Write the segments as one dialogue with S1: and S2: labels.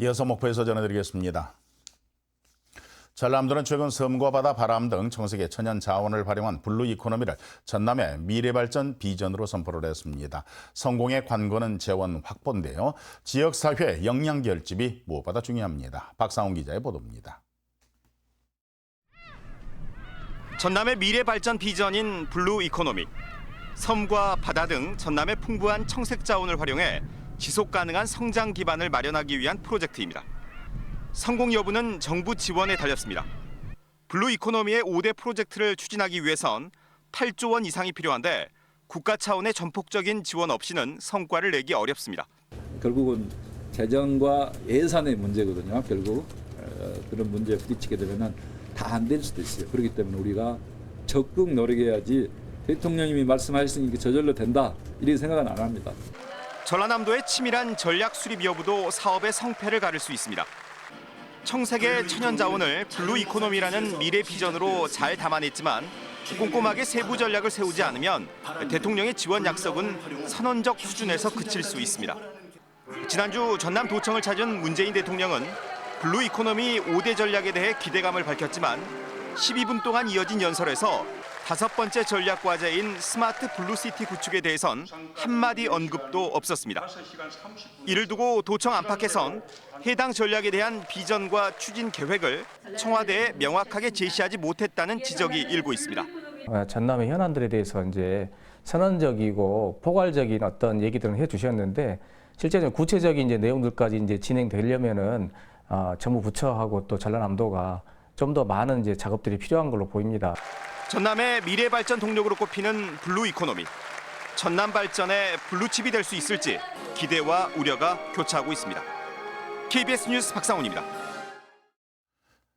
S1: 이어서 목포에서 전해드리겠습니다. 전남도는 최근 섬과 바다, 바람 등 청색의 천연 자원을 활용한 블루 이코노미를 전남의 미래발전 비전으로 선포를 했습니다. 성공의 관건은 재원 확보인데요. 지역사회 역량 결집이 무엇보다 중요합니다. 박상훈 기자의 보도입니다.
S2: 전남의 미래발전 비전인 블루 이코노미. 섬과 바다 등 전남의 풍부한 청색 자원을 활용해 지속 가능한 성장 기반을 마련하기 위한 프로젝트입니다. 성공 여부는 정부 지원에 달렸습니다. 블루 이코노미의 5대 프로젝트를 추진하기 위해선 8조 원 이상이 필요한데 국가 차원의 전폭적인 지원 없이는 성과를 내기 어렵습니다.
S3: 결국은 재정과 예산의 문제거든요. 결국 그런 문제에 부딪히게 되면 다 안 될 수도 있어요. 그렇기 때문에 우리가 적극 노력해야지 대통령님이 말씀하셨으니까 저절로 된다 이렇게 생각은 안 합니다.
S2: 전라남도의 치밀한 전략 수립 여부도 사업의 성패를 가를 수 있습니다. 청색의 천연 자원을 블루 이코노미라는 미래 비전으로 잘 담아냈지만 꼼꼼하게 세부 전략을 세우지 않으면 대통령의 지원 약속은 선언적 수준에서 그칠 수 있습니다. 지난주 전남도청을 찾은 문재인 대통령은 블루 이코노미 5대 전략에 대해 기대감을 밝혔지만 12분 동안 이어진 연설에서 5번째 전략 과제인 스마트 블루시티 구축에 대해선 한마디 언급도 없었습니다. 이를 두고 도청 안팎에선 해당 전략에 대한 비전과 추진 계획을 청와대에 명확하게 제시하지 못했다는 지적이 일고 있습니다.
S4: 전남의 현안들에 대해서 이제 선언적이고 포괄적인 어떤 얘기들을 해주셨는데 실제로 구체적인 이제 내용들까지 이제 진행되려면은 정부 부처하고 또 전라남도가 좀 더 많은 이제 작업들이 필요한 걸로 보입니다.
S2: 전남의 미래 발전 동력으로 꼽히는 블루 이코노미. 전남 발전의 블루칩이 될 수 있을지 기대와 우려가 교차하고 있습니다. KBS 뉴스 박상훈입니다.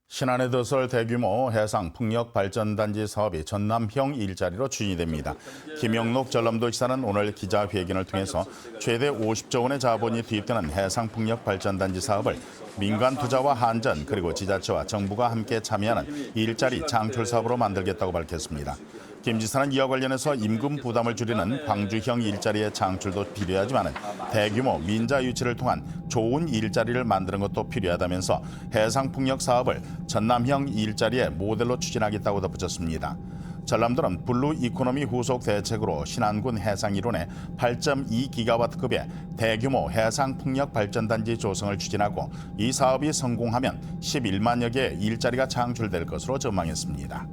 S1: 신안에 들어설 대규모 해상 풍력 발전단지 사업이 전남형 일자리로 추진이 됩니다. 김영록 전남도지사는 오늘 기자회견을 통해서 최대 50조 원의 자본이 투입되는 해상 풍력 발전단지 사업을 민간 투자와 한전 그리고 지자체와 정부가 함께 참여하는 일자리 창출 사업으로 만들겠다고 밝혔습니다. 김 지사는 이와 관련해서 임금 부담을 줄이는 광주형 일자리의 창출도 필요하지만 대규모 민자 유치를 통한 좋은 일자리를 만드는 것도 필요하다면서 해상풍력 사업을 전남형 일자리의 모델로 추진하겠다고 덧붙였습니다. 전남도는 블루 이코노미 후속 대책으로 신안군 해상 일원에 8.2기가와트급의 대규모 해상 풍력 발전단지 조성을 추진하고 이 사업이 성공하면 11만여 개의 일자리가 창출될 것으로 전망했습니다.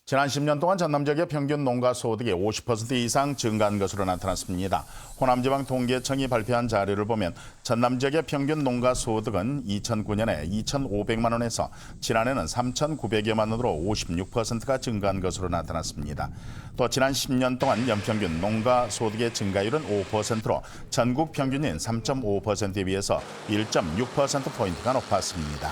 S1: 지난 10년 동안 전남 지역의 평균 농가 소득이 50% 이상 증가한 것으로 나타났습니다. 호남지방 통계청이 발표한 자료를 보면 전남 지역의 평균 농가 소득은 2009년에 2,500만 원에서 지난해는 3,900여만 원으로 56%가 증가한 것으로 나타났습니다. 또 지난 10년 동안 연평균 농가 소득의 증가율은 5%로 전국 평균인 3.5%에 비해서 1.6%포인트가 높았습니다.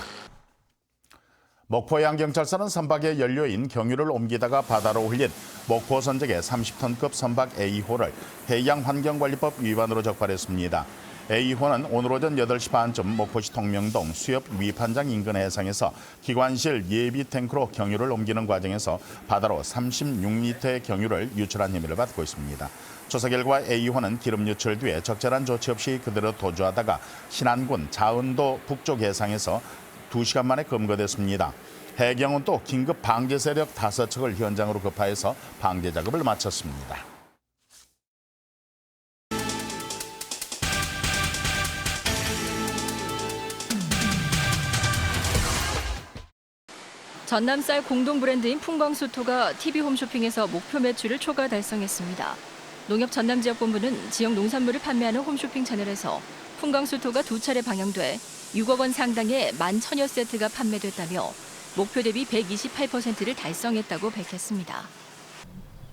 S1: 목포해양경찰서는 선박의 연료인 경유를 옮기다가 바다로 흘린 목포 선적의 30톤급 선박 A호를 해양환경관리법 위반으로 적발했습니다. A호는 오늘 오전 8시 반쯤 목포시 통명동 수협 위판장 인근 해상에서 기관실 예비 탱크로 경유를 옮기는 과정에서 바다로 36리터의 경유를 유출한 혐의를 받고 있습니다. 조사 결과 A호는 기름 유출 뒤에 적절한 조치 없이 그대로 도주하다가 신안군 자은도 북쪽 해상에서 2시간 만에 검거됐습니다. 해경은 또 긴급 방제 세력 5척을 현장으로 급파해서 방제 작업을 마쳤습니다.
S5: 전남쌀 공동 브랜드인 풍광수토가 TV 홈쇼핑에서 목표 매출을 초과 달성했습니다. 농협 전남지역본부는 지역 농산물을 판매하는 홈쇼핑 채널에서 풍광수토가 2차례 방영돼 6억 원 상당의 11,000여 세트가 판매됐다며 목표 대비 128%를 달성했다고 밝혔습니다.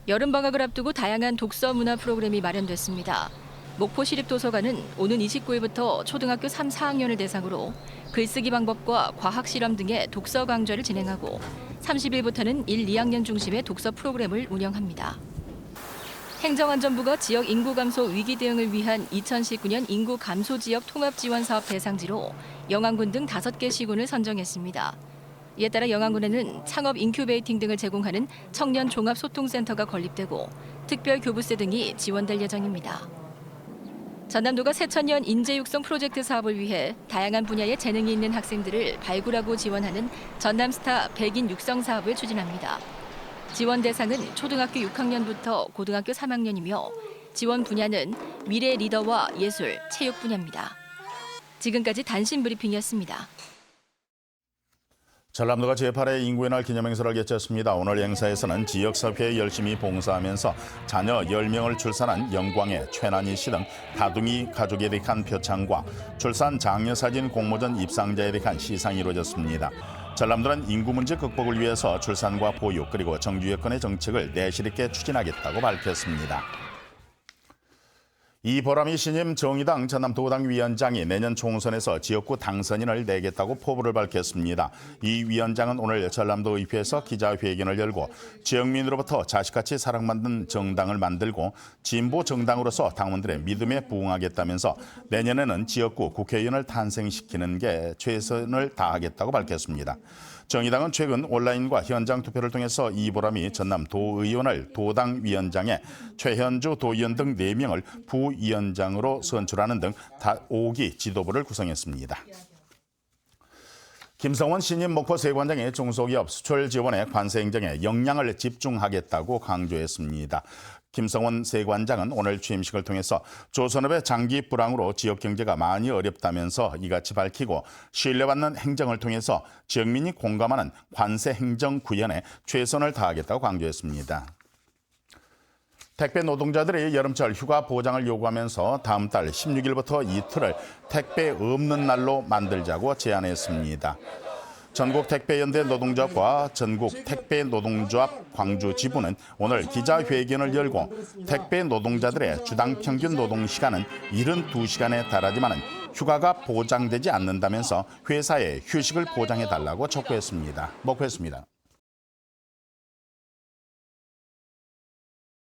S5: 여름방학을 앞두고 다양한 독서 문화 프로그램이 마련됐습니다. 목포시립도서관은 오는 29일부터 초등학교 3, 4학년을 대상으로 글쓰기 방법과 과학 실험 등의 독서 강좌를 진행하고 30일부터는 1, 2학년 중심의 독서 프로그램을 운영합니다. 행정안전부가 지역 인구 감소 위기 대응을 위한 2019년 인구 감소 지역 통합 지원 사업 대상지로 영안군 등 5개 시군을 선정했습니다. 이에 따라 영안군에는 창업 인큐베이팅 등을 제공하는 청년 종합 소통센터가 건립되고 특별 교부세 등이 지원될 예정입니다. 전남도가 새천년 인재 육성 프로젝트 사업을 위해 다양한 분야의 재능이 있는 학생들을 발굴하고 지원하는 전남스타 백인 육성 사업을 추진합니다. 지원 대상은 초등학교 6학년부터 고등학교 3학년이며 지원 분야는 미래 리더와 예술, 체육 분야입니다. 지금까지 단신 브리핑이었습니다.
S1: 전남도가 제8회 인구의 날 기념행사를 개최했습니다. 오늘 행사에서는 지역사회에 열심히 봉사하면서 자녀 10명을 출산한 영광의 최난희 씨 등 다둥이 가족에 대한 표창과 출산 장려사진 공모전 입상자에 대한 시상이 이루어졌습니다. 전남도는 인구 문제 극복을 위해서 출산과 보육 그리고 정규 여건의 정책을 내실 있게 추진하겠다고 밝혔습니다. 이보람이 신임 정의당 전남도당 위원장이 내년 총선에서 지역구 당선인을 내겠다고 포부를 밝혔습니다. 이 위원장은 오늘 전남도 의회에서 기자회견을 열고 지역민으로부터 자식같이 사랑받는 정당을 만들고 진보 정당으로서 당원들의 믿음에 부응하겠다면서 내년에는 지역구 국회의원을 탄생시키는 게 최선을 다하겠다고 밝혔습니다. 정의당은 최근 온라인과 현장 투표를 통해서 이보람이 전남 도의원을 도당 위원장에 최현주 도의원 등 4명을 부위원장으로 선출하는 등 5기 지도부를 구성했습니다. 김성원 신임 목포 세관장이 중소기업 수출 지원의 관세 행정에 역량을 집중하겠다고 강조했습니다. 김성원 세관장은 오늘 취임식을 통해서 조선업의 장기 불황으로 지역 경제가 많이 어렵다면서 이같이 밝히고 신뢰받는 행정을 통해서 지역민이 공감하는 관세 행정 구현에 최선을 다하겠다고 강조했습니다. 택배 노동자들이 여름철 휴가 보장을 요구하면서 다음 달 16일부터 이틀을 택배 없는 날로 만들자고 제안했습니다. 전국택배연대 노동조합과 전국택배노동조합 광주 지부는 오늘 기자회견을 열고 택배 노동자들의 주당 평균 노동시간은 72시간에 달하지만 휴가가 보장되지 않는다면서 회사에 휴식을 보장해달라고 촉구했습니다. 목표했습니다.